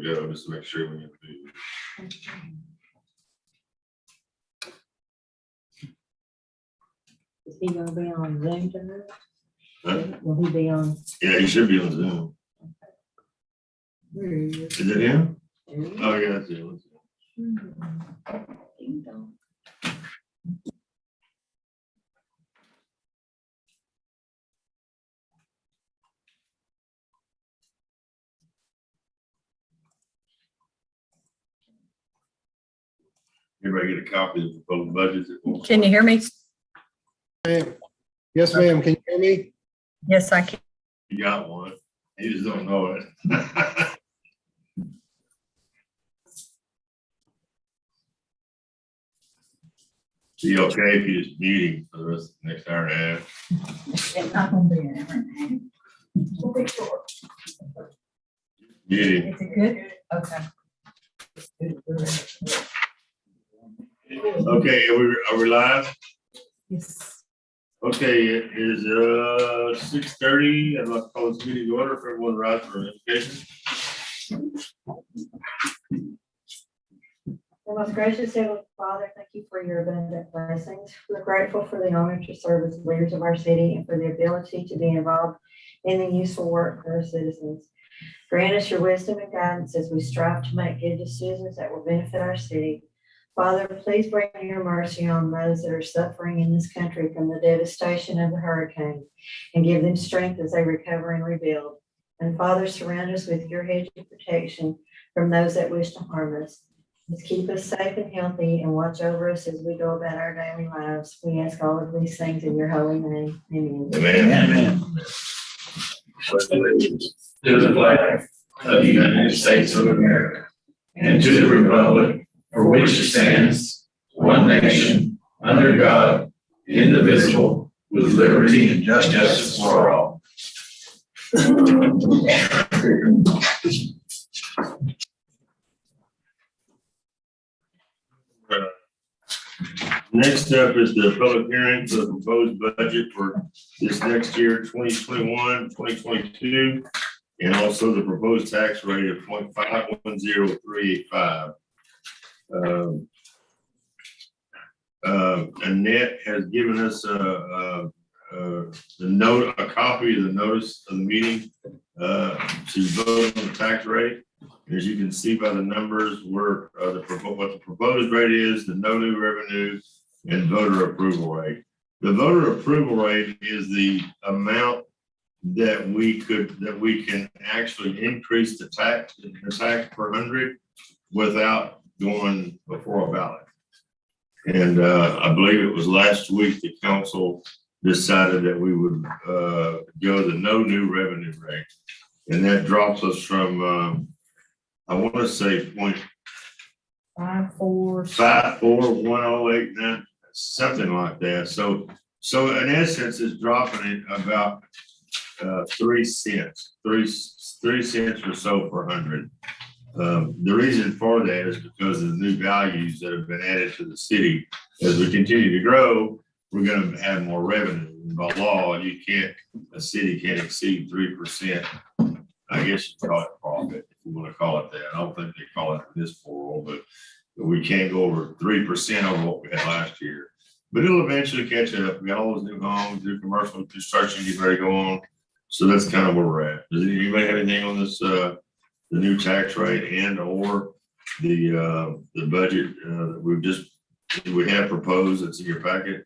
go, just to make sure we get the. Is he gonna be on Zoom tonight? Huh? Will he be on? Yeah, he should be on Zoom. Where is Is it him? he? Oh, yeah, that's him. Ding dong. Everybody get a copy of the proposed budgets. Can you hear me? Yes, ma'am. Can you hear me? Yes, I can. You got one. You just don't know it. Be okay if you just mute him for the rest of the next hour and a half. It's not gonna be an hour and a half. We'll be short. Mute him. Is it good? Okay. Okay, are we live? Yes. Okay, it is 6:30. I'd like to call this meeting to order for everyone rise for education. Our most gracious Heavenly Father, thank you for your abundant blessings. We're grateful for the honor to serve as leaders of our city and for the ability to be involved in the useful work for our citizens. Grant us your wisdom and guidance as we strive to make good decisions that will benefit our city. Father, please bring your mercy on those that are suffering in this country from the devastation of the hurricane and give them strength as they recover and rebuild. And Father, surround us with your hedge of protection from those that wish to harm us. Just keep us safe and healthy and watch over us as we go about our daily lives. We ask all of these things in your holy name. Amen. Amen. To the flag of the United States of America and to the republic for which it stands, one nation, under God, indivisible, with liberty and justice for all. Next up is the public hearing for the proposed budget for this next year, 2021, 2022, and also the proposed tax rate of 0.510385. Annette has given us a copy of the notice of the meeting to vote on the tax rate. As you can see by the numbers, what the proposed rate is, the no new revenue, and voter approval rate. The voter approval rate is the amount that we can actually increase the tax per hundred without going before a ballot. And I believe it was last week the council decided that we would go the no new revenue rate. And that drops us from I want to say 0.54108, something like that. So in essence, it's dropping it about 3 cents, 3 cents or so per hundred. The reason for that is because of the new values that have been added to the city. As we continue to grow, we're going to have more revenue. And by law, a city can't exceed 3%. I guess you call it profit, if you want to call it that. I don't think they call it in this world, but we can't go over 3% over what we had last year. But it'll eventually catch up. We got all those new homes, new commercial construction getting ready to go on. So that's kind of where we're at. Does anybody have anything on this, the new tax rate and or the budget that we have proposed that's in your packet?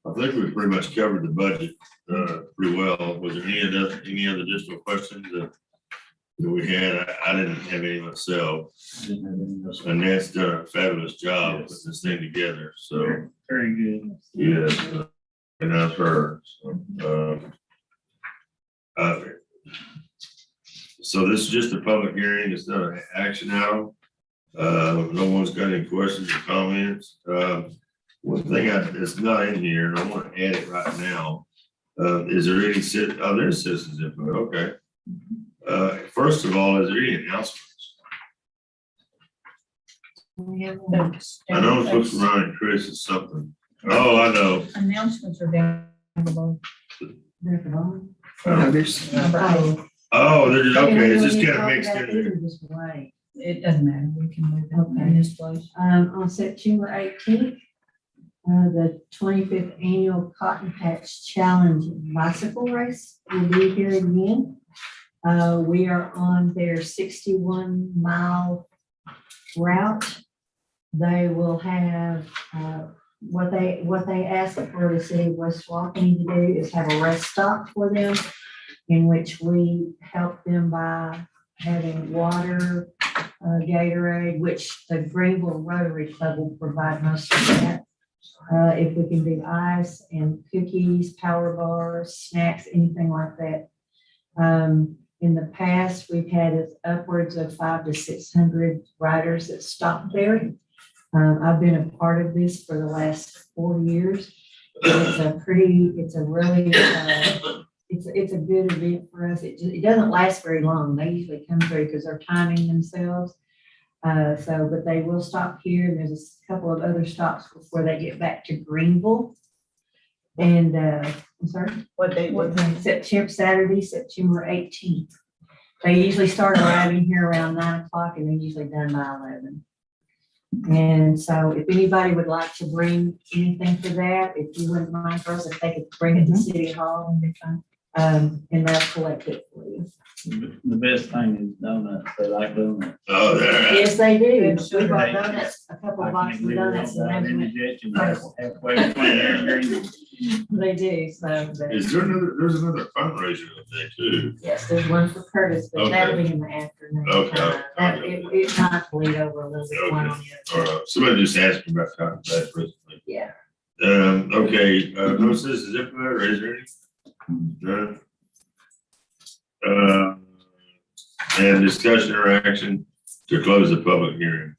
I think we pretty much covered the budget pretty well. Was there any other additional questions that we had? I didn't have any myself. And that's done a fabulous job putting this thing together. So Very good. yes, and I've heard. So this is just a public hearing. It's not an action item. No one's got any questions or comments. One thing that's not in here, and I want to add it right now, is there any, there's citizens input, okay. First of all, is there any announcements? We have one. I know I'm supposed to run and Chris is something. Oh, I know. Announcements are down below. There at the bottom. Number eight. Oh, there's, okay, it's just We kind of talk mixed about in there. either this way. It doesn't matter, we can move it Okay. in this place. On September 18th, the 25th Annual Cotton Patch Challenge Bicycle Race will be here again. We are on their 61-mile route. They will have, what they ask for the city of West Walkeny to do is have a rest stop for them, in which we help them by having water, Gatorade, which the Greenville Rotary Club will provide most of that. If we can do ice and cookies, power bars, snacks, anything like that. In the past, we've had upwards of 500 to 600 riders that stop there. I've been a part of this for the last 4 years. It's a really, it's a good event for us. It doesn't last very long. They usually come through because they're timing themselves. But they will stop here, and there's a couple of other stops before they get back to Greenville. And, I'm sorry? What day? Saturday, September 18th. They usually start arriving here around 9 o'clock and they're usually done by 11. And so if anybody would like to bring anything for that, if you wouldn't mind for us, if they could bring it to City Hall, and they'll collect it for you. The best thing is donuts, they like donuts. Oh, there. Yes, they do. We brought Right. donuts, a couple I of can't boxes of believe we donuts. don't And have they indigestion halfway between here and Greenville. They do, so. but- Is there there's another fundraiser up there too? Yes, there's one for Curtis, but that'll be in the afternoon. Okay. It might bleed over a little bit. one on the other. Somebody just asked me about cotton patch recently. Yeah. Okay, no citizens input, or is there any? None. And discussion or action to close the public hearing.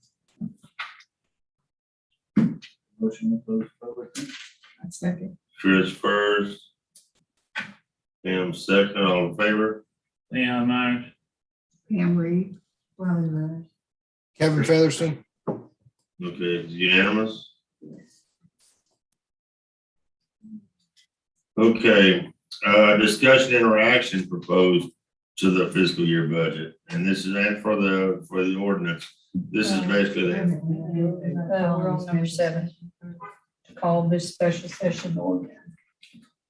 Motion to close public. Second. Chris first. Pam second, all in favor? Leon Myers, Pam Reed. Robin Myers. Kevin Featherston. Okay, it's unanimous. Okay, discussion and or action proposed to the fiscal year budget, and this is and for the ordinance. This is basically that. We're on number 7. To call this special session order.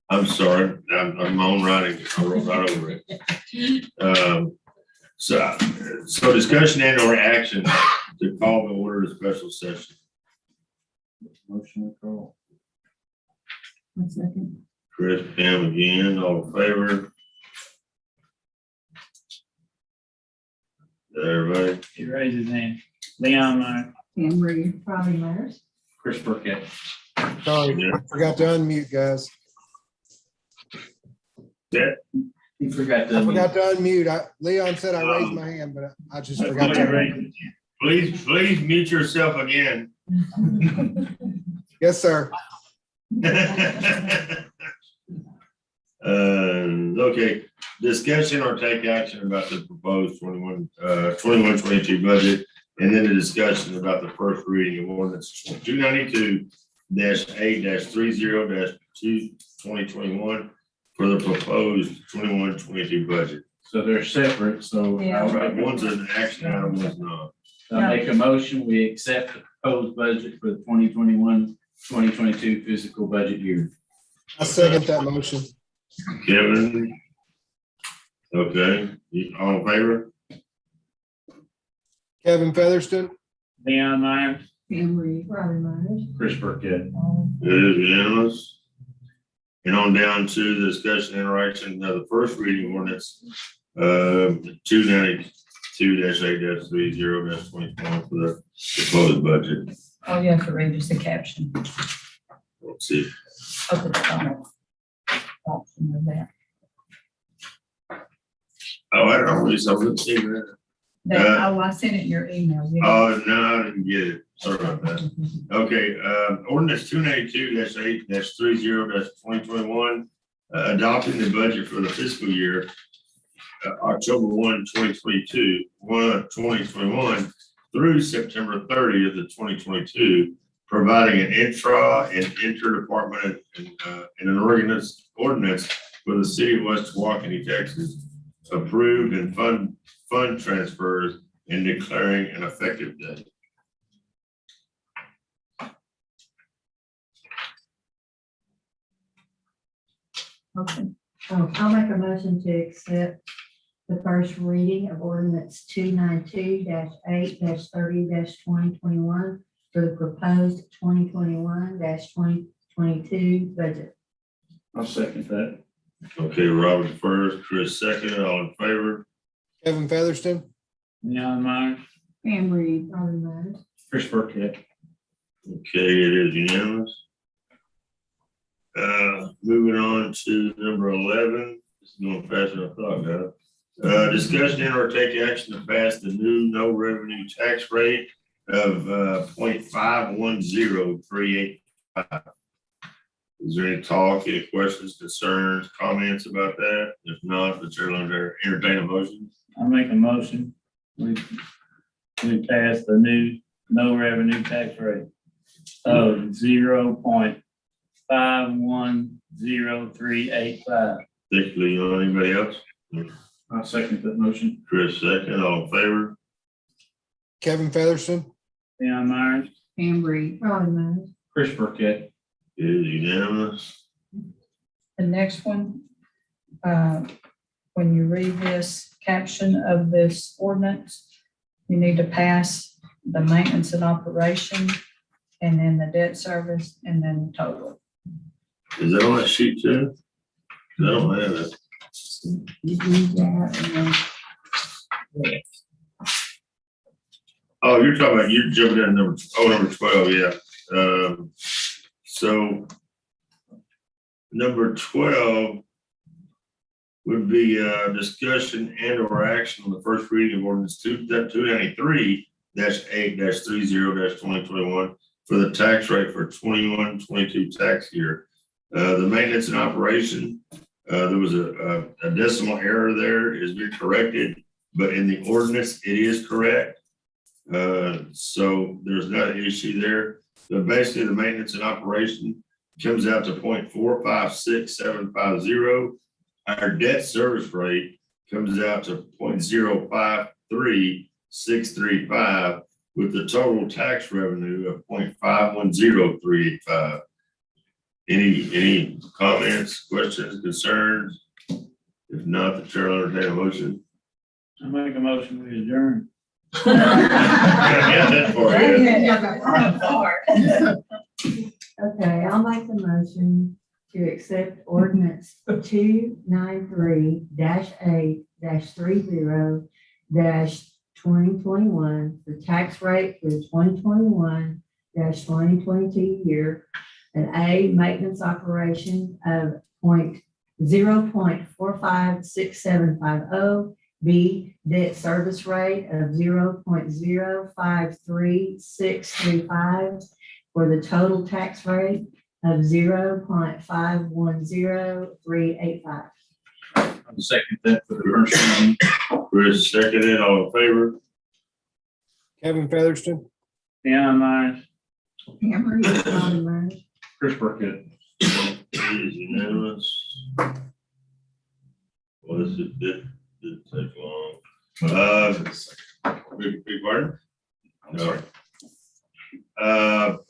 I'm sorry, I'm on writing, I wrote right over it. So discussion and or action to call the order of special session. motion to call. Second. Chris, Pam again, all in favor? Everybody, He raised his hand. Leon Myers, Pam Reed. Robin Myers. Chris Burkett. Sorry, I forgot to unmute, guys. He forgot to. I forgot to unmute. Leon said I raised my hand, but I just forgot to. please mute yourself again. Yes, sir. Okay, discussion or take action about the proposed 21-22 budget, and then the discussion about the first reading of ordinance 292-8-30-2021 for the proposed 21-22 budget. So they're separate, so Yeah. All right, one's an action item, one's not. I make a motion, we accept the proposed budget for the 2021-2022 fiscal budget year. I second that motion. Kevin? Okay, all in favor? Kevin Featherston. Leon Myers, Pam Reed. Robin Myers. Chris Burkett. It is unanimous. And on down to the discussion interaction of the first reading ordinance, 292-8-30-2021 for the proposed budget. Oh, you have to read just the caption. Let's see. Up at the top. Option of that. Oh, I don't know, I didn't see that. I sent it in your email. You- Oh, no, I didn't get it. Sorry about that. Okay, ordinance 292-8-30-2021, adopting the budget for the fiscal year October 1, 2021 through September 30th of 2022, providing an intra and interdepartment and an ordinance for the city of West Walkeny, Texas, approved and fund transfers and declaring an effective date. Okay. I'll make a motion to accept the first reading of ordinance 292-8-30-2021 for the proposed 2021-2022 budget. I'll second that. Okay, Robert first, Chris second, all in favor? Kevin Featherston, Leon Meyer, Pam Reed. Robin Myers. Chris Burkett. Okay, it is unanimous. Moving on to number 11, this is going faster than I thought, guys. Discussion and or take action to pass the new no revenue tax rate of 0.510385. Is there any talk, any questions, concerns, comments about that? If not, the chair will entertain a motion. I make a motion. We pass the new no revenue tax rate of 0.510385. Thank you, Leon. Anybody else? I'll second that motion. Chris second, all in favor? Kevin Featherston, Leon Meyer, Pam Reed. Robin Myers. Chris Burkett. It is unanimous. The next one, when you read this caption of this ordinance, you need to pass the maintenance and operation, and then the debt service, and then the total. Is that on that sheet too? I don't have it. You read that and then Oh, you're talking about, you're jumping down to number 12, yeah. So number 12 would be discussion and or action on the first reading of ordinance 293-8-30-2021 for the tax rate for 21-22 tax year. The maintenance and operation, there was a decimal error there, is being corrected, but in the ordinance, it is correct. So there's not an issue there. But basically, the maintenance and operation comes out to 0.456750. Our debt service rate comes out to 0.053635 with the total tax revenue of 0.510385. Any comments, questions, concerns? If not, the chair will entertain a motion. I make a motion, we adjourn. Yeah, that's for you. Okay, I'll make the motion to accept ordinance 293-8-30-2021, the tax rate for the 2021-2022 year. An A, maintenance operation of 0.456750. B, debt service rate of 0.053635 for the total tax rate of 0.510385. I'll second that for the first reading. Chris seconded, all in favor? Kevin Featherston, Leon Meyer, Pam Reed. Robin Myers. Chris Burkett. It is unanimous. Well, this didn't take long. Big pardon? I'm sorry.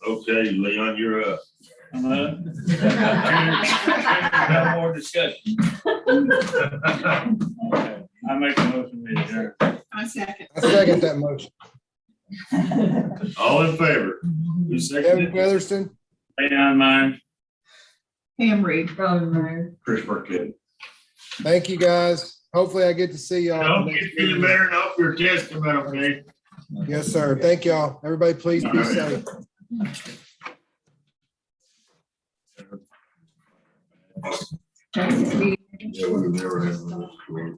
Okay, Leon, you're up. No more discussion. I make a motion, we adjourn. I second. I second that motion. All in favor? Who Kevin seconded? Featherston, Leon Meyer, Pam Reed. Robin Myers. Chris Burkett. thank you, guys. Hopefully I get to see y'all. at Hope the you're next feeling meeting. better and hope your test come out okay. Yes, sir. Thank y'all. Everybody, please be safe. Yeah, we've never had one of those before.